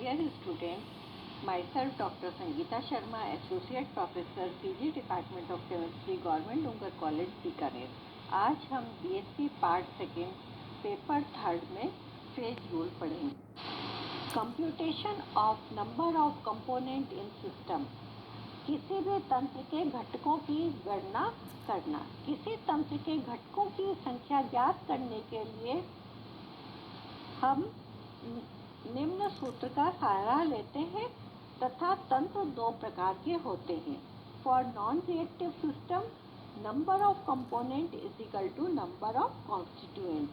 Dear students, myself Dr. Sangeeta Sharma, Associate Professor, PG Department of Chemistry, Government Dungar college Bikaner. आज हम BSc part second paper third में phase rule पढ़ेंगे। Computation of number of component in system. किसी भी तंत्र के घटकों की गणना करना। किसी तंत्र के घटकों की संख्या ज्ञात करने के लिए हम निम्न सूत्र का सहारा लेते हैं तथा तंत्र दो प्रकार के होते हैं। For non reactive system, number of component is equal to number of constituent.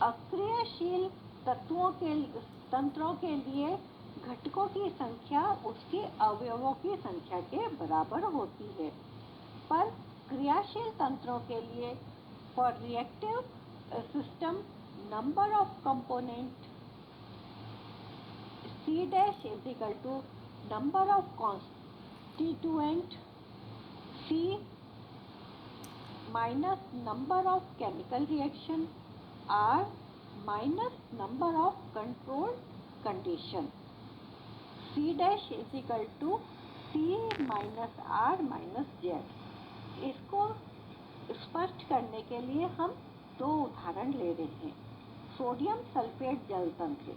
अक्रियाशील तंत्रों के लिए घटकों की संख्या उसके अवयवों की संख्या के बराबर होती है, पर क्रियाशील तंत्रों के लिए for reactive system number of component C dash is equal to number of constituent C minus number of chemical reaction R minus number of control condition. C dash is equal to C minus R minus Z. इसको स्पष्ट करने के लिए हम दो उदाहरण ले रहे हैं। सोडियम सल्फेट जल तंत्र।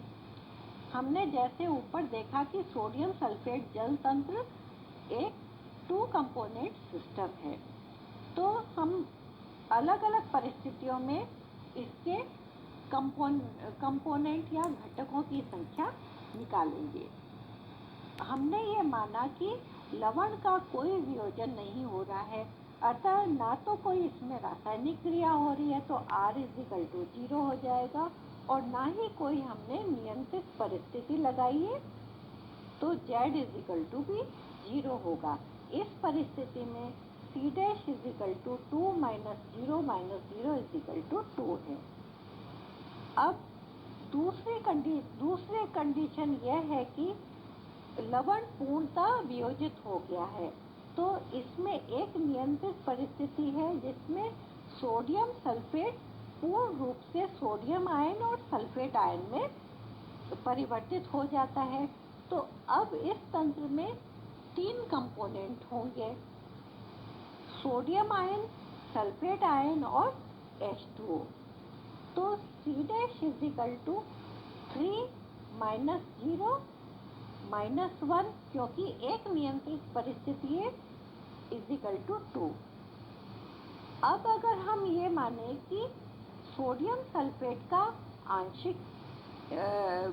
हमने जैसे ऊपर देखा कि सोडियम सल्फेट जल तंत्र एक 2 कंपोनेंट सिस्टम है, तो हम अलग अलग परिस्थितियों में इसके कंपोनेंट या घटकों की संख्या निकालेंगे। हमने ये माना कि लवण का कोई वियोजन नहीं हो रहा है, अतः ना तो कोई इसमें रासायनिक क्रिया हो रही है तो R = 0 हो जाएगा, और ना ही कोई हमने नियंत्रित परिस्थिति लगाई है तो Z = भी 0 होगा। इस परिस्थिति में C' = 2 minus 0 minus 0 = 2 है। अब दूसरी कंडीशन यह है कि लवण पूर्णतः वियोजित हो गया है, तो इसमें एक नियंत्रित परिस्थिति है जिसमें सोडियम सल्फेट पूर्ण रूप से सोडियम आयन और सल्फेट आयन में परिवर्तित हो जाता है। तो अब इस तंत्र में 3 कंपोनेंट होंगे, सोडियम आयन, सल्फेट आयन और H2O। तो C' = 3 minus 0 minus 1, क्योंकि एक नियंत्रित परिस्थिति है, = 2। अब अगर हम ये माने कि सोडियम सल्फेट का आंशिक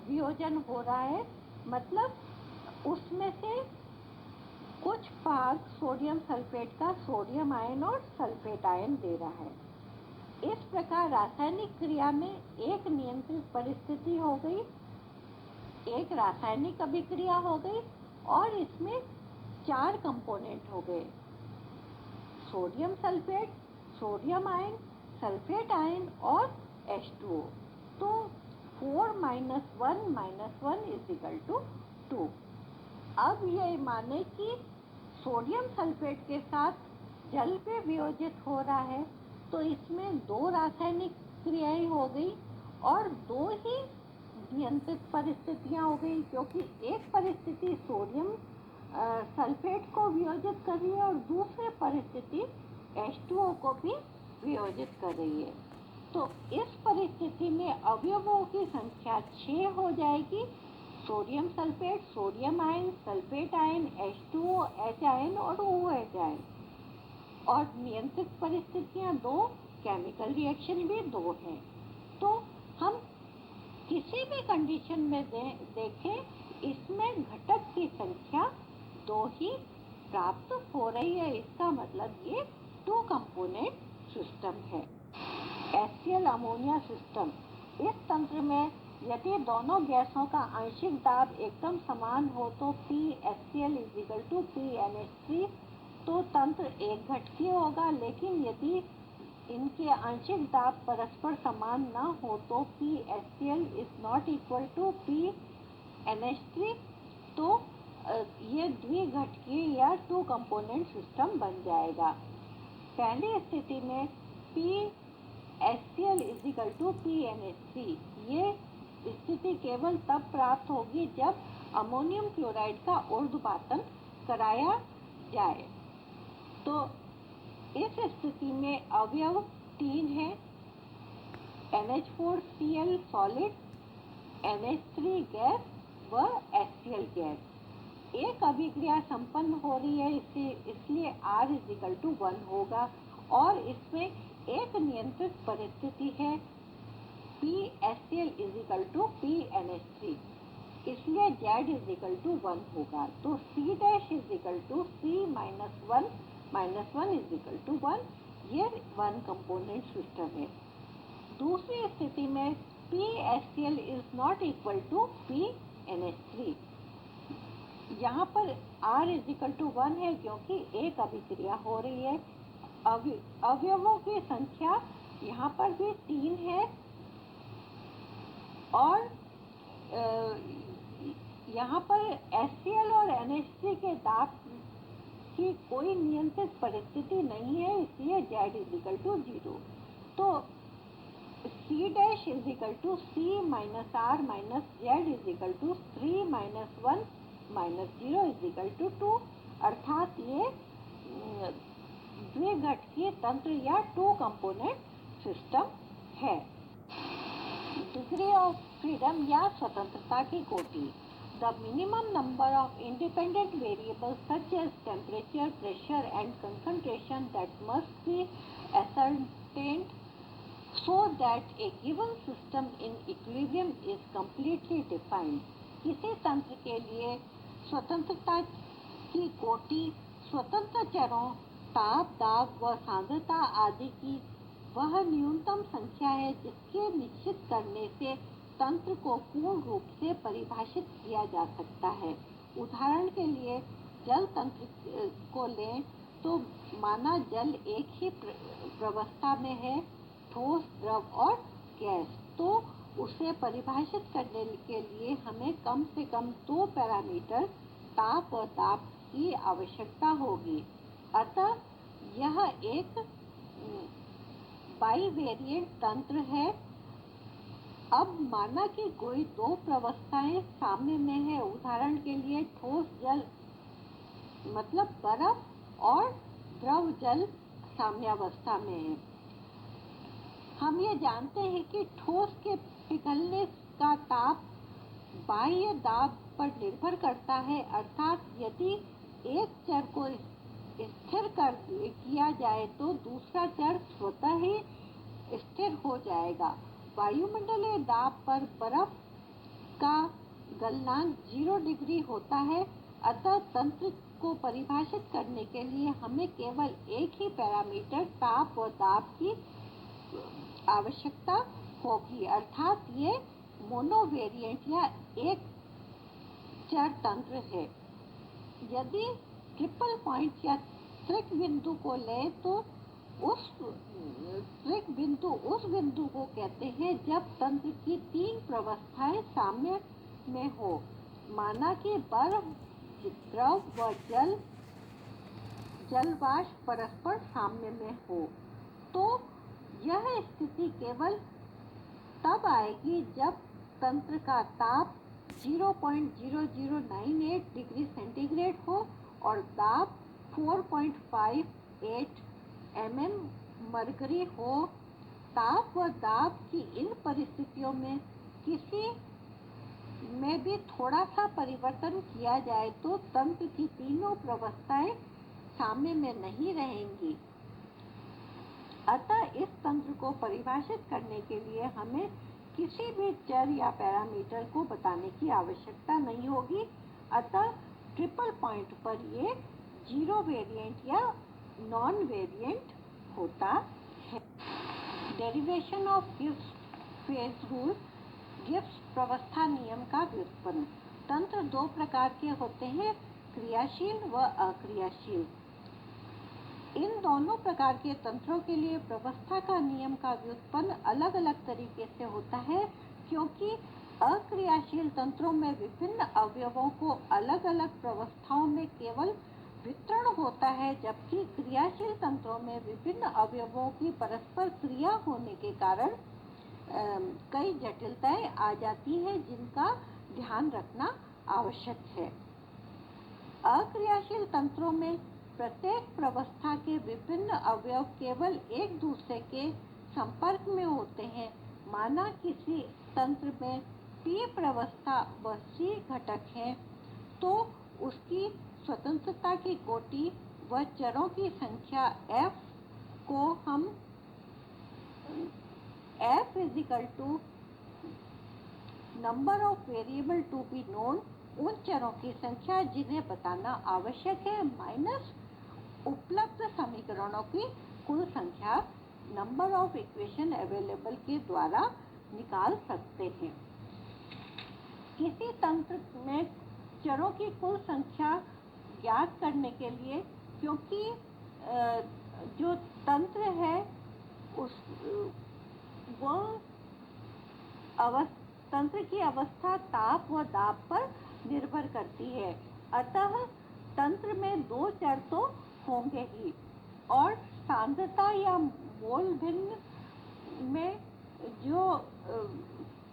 वियोजन हो रहा है, मतलब उसमें से कुछ भाग सोडियम सल्फेट का सोडियम आयन और सल्फेट आयन दे रहा है। इस प्रकार रासायनिक क्रिया में एक नियंत्रित परिस्थिति हो गई, एक रासायनिक अभिक्रिया हो गई और इसमें 4 कंपोनेंट हो गए, sodium sulphate, sodium ion, sulphate ion और H2O। तो 4 minus 1 minus 1 = 2। अब ये माने कि सोडियम सल्फेट के साथ जल पे वियोजित हो रहा है, तो इसमें 2 रासायनिक क्रियाएं हो गई और 2 ही नियंत्रित परिस्थितियां हो गई, क्योंकि एक परिस्थिति सोडियम सल्फेट को वियोजित कर रही है और दूसरी परिस्थिति H2O को भी वियोजित कर रही है। तो इस परिस्थिति में अवयवों की संख्या 6 हो जाएगी, sodium sulphate, sodium ion, sulphate ion, H2O, H ion और OH आयन, और नियंत्रित परिस्थितियां 2, केमिकल रिएक्शन भी 2 हैं। तो हम किसी भी कंडीशन में देखें, इसमें घटक की संख्या 2 ही प्राप्त हो रही है। इसका मतलब ये 2 कंपोनेंट सिस्टम है। HCl ammonia system. इस तंत्र में यदि दोनों गैसों का आंशिक दाब एकदम समान हो तो PHCl = PNH3, तो तंत्र एक घटकीय होगा, लेकिन यदि इनके आंशिक दाब परस्पर समान न हो तो PHCl ≠ PNH3, तो ये द्विघटकीय या 2 कंपोनेंट सिस्टम बन जाएगा। पहली स्थिति में PHCl = PNH3, ये स्थिति केवल तब प्राप्त होगी जब अमोनियम क्लोराइड का ऊर्ध्वपातन कराया जाए। तो इस स्थिति में अवयव 3 है, NH4Cl सॉलिड, NH3 गैस व HCl गैस। एक अभिक्रिया संपन्न हो रही है, इसलिए R=1 होगा और इसमें एक नियंत्रित परिस्थिति है PHCl=PNH3, इसलिए Z=1 होगा। तो C'(C−1 ये 1 कंपोनेंट सिस्टम है। दूसरी स्थिति में PHCl=PNH3। यहाँ पर R=1 है क्योंकि एक अभिक्रिया हो रही है। अवयवों की संख्या यहाँ पर भी 3 है और यहाँ पर HCl और NH3 के दाब की कोई नियंत्रित परिस्थिति नहीं है, इसलिए Z=0। तो C'(3−R−Z=3−1−0=2, अर्थात ये द्विघटकीय तंत्र या 2 कंपोनेंट सिस्टम है। डिग्री ऑफ फ्रीडम या स्वतंत्रता की कोटि। The minimum number of independent variables such as temperature, pressure and concentration that must be ascertained so that a given system in equilibrium is completely defined। किसी तंत्र के लिए स्वतंत्रता की कोटि स्वतंत्र चरों, ताप, दाब व सांद्रता आदि की वह न्यूनतम संख्या है जिसके निश्चित करने से तंत्र को पूर्ण रूप से परिभाषित किया जा सकता है। उदाहरण के लिए जल तंत्र को लें तो माना जल एक ही प्रावस्था में है, ठोस, द्रव और गैस, तो उसे परिभाषित करने के लिए हमें कम से कम 2 पैरामीटर ताप और दाब की आवश्यकता होगी। अतः यह एक बाइवेरिएंट तंत्र है। अब माना कि कोई 2 प्रावस्थाएं साम्य में है, उदाहरण के लिए ठोस जल मतलब बर्फ और द्रव जल साम्यावस्था में है। हम ये जानते हैं कि ठोस के पिघलने का ताप बाह्य दाब पर निर्भर करता है, अर्थात यदि एक चर को स्थिर किया जाए तो दूसरा चर स्वतः ही स्थिर हो जाएगा। वायुमंडलीय दाब पर बर्फ का गलनांक 0 डिग्री होता है। अतः तंत्र को परिभाषित करने के लिए हमें केवल एक ही पैरामीटर ताप और दाब की आवश्यकता होगी, अर्थात ये मोनोवेरिएंट या एक चर तंत्र है। यदि ट्रिपल पॉइंट या त्रिक बिंदु को लें तो उस बिंदु को कहते हैं जब तंत्र की 3 प्रावस्थाएं साम्य में हो। माना कि बर्फ, द्रव व जलवाष्प परस्पर साम्य में हो, तो यह स्थिति केवल तब आएगी जब तंत्र का ताप 0.0098 डिग्री सेंटीग्रेड हो और दाब 4.58 mm मरकरी हो। ताप व दाब की इन परिस्थितियों में किसी में भी थोड़ा सा परिवर्तन किया जाए तो तंत्र की तीनों प्रावस्थाएं साम्य में नहीं रहेंगी। अतः इस तंत्र को परिभाषित करने के लिए हमें किसी भी चर या पैरामीटर को बताने की आवश्यकता नहीं होगी। अतः ट्रिपल पॉइंट पर ये 0 वेरिएंट या नॉन वेरिएंट होता है। Derivation of Gibbs phase rule. Gibbs प्रावस्था नियम का व्युत्पन्न। तंत्र 2 प्रकार के होते हैं, क्रियाशील व अक्रियाशील। इन दोनों प्रकार के तंत्रों के लिए प्रावस्था का नियम का व्युत्पन्न अलग अलग तरीके से होता है, क्योंकि अक्रियाशील तंत्रों में विभिन्न अवयवों को अलग अलग प्रावस्थाओं में केवल वितरण होता है, जबकि क्रियाशील तंत्रों में विभिन्न अवयवों की परस्पर क्रिया होने के कारण कई जटिलताएं आ जाती हैं जिनका ध्यान रखना आवश्यक है। अक्रियाशील तंत्रों में प्रत्येक प्रवस्था के विभिन्न अवयव केवल एक दूसरे के संपर्क में होते हैं। माना किसी तंत्र में P प्रवस्था व C घटक हैं, तो उसकी स्वतंत्रता की कोटि व चरों की संख्या F को हम F = number of variable to be known, उन चरों की संख्या जिन्हें बताना आवश्यक है, माइनस उपलब्ध समीकरणों की कुल संख्या, नंबर ऑफ इक्वेशन अवेलेबल के द्वारा निकाल सकते हैं। किसी तंत्र में चरों की कुल संख्या ज्ञात करने के लिए, क्योंकि जो तंत्र है तंत्र की अवस्था ताप व दाब पर निर्भर करती है, अतः तंत्र में दो चर तो होंगे ही, और सांद्रता या मोल भिन्न में जो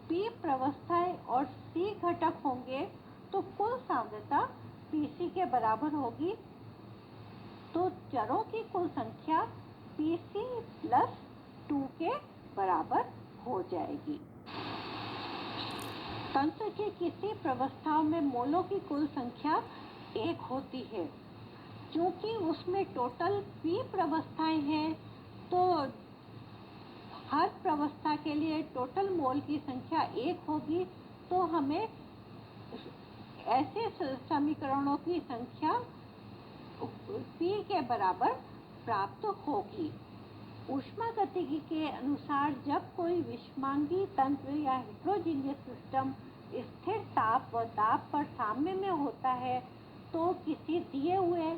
P प्रवस्थाएं और C घटक होंगे, तो कुल सांद्रता Pc के बराबर होगी। तो चरों की कुल संख्या Pc + 2 के बराबर हो जाएगी। तंत्र की किसी प्रवस्थाओं में मोलों की कुल संख्या 1 होती है। क्योंकि उसमें टोटल P प्रवस्थाएं हैं, तो हर प्रवस्था के लिए टोटल मोल की संख्या 1 होगी। तो हमें ऐसे समीकरणों की संख्या P के बराबर प्राप्त होगी। ऊष्मागतिकी के अनुसार जब कोई विषमांगी तंत्र या हेटेरोजीनियस सिस्टम स्थिर ताप व दाब पर साम्य में होता है, तो किसी दिए हुए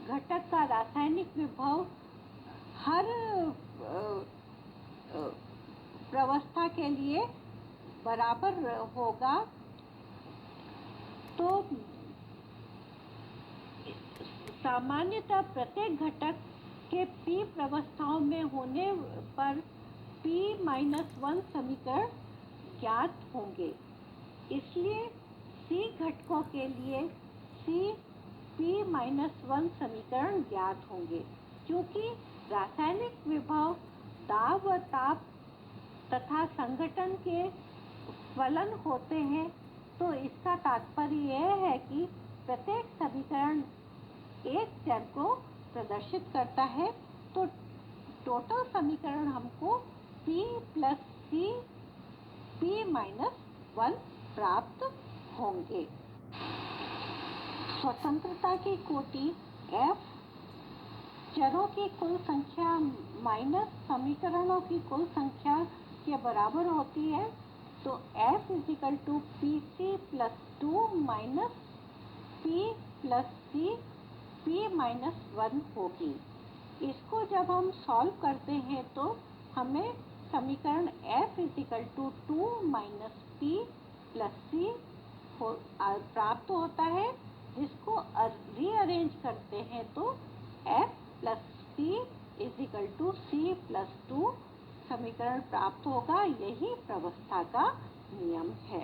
घटक का रासायनिक विभव हर प्रवस्था के लिए बराबर होगा। तो सामान्यतः प्रत्येक घटक के P प्रवस्थाओं में होने पर P-1 समीकरण ज्ञात होंगे। इसलिए C घटकों के लिए P-1 समीकरण ज्ञात होंगे। क्योंकि रासायनिक विभव दाब व ताप तथा संघटन के फलन होते हैं, तो इसका तात्पर्य यह है कि प्रत्येक समीकरण एक चर को प्रदर्शित करता है। तो टोटल समीकरण हमको P + C P-1 प्राप्त होंगे। स्वतंत्रता की कोटि F चरों की कुल संख्या माइनस समीकरणों की कुल संख्या के बराबर होती है। तो F = Pc + 2 - P + C P-1 होगी। इसको जब हम सॉल्व करते हैं तो हमें समीकरण F = 2 - P + C प्राप्त होता है। जिसको रीअरेंज करते हैं तो F + P = C + 2 समीकरण प्राप्त होगा। यही प्रवस्था का नियम है।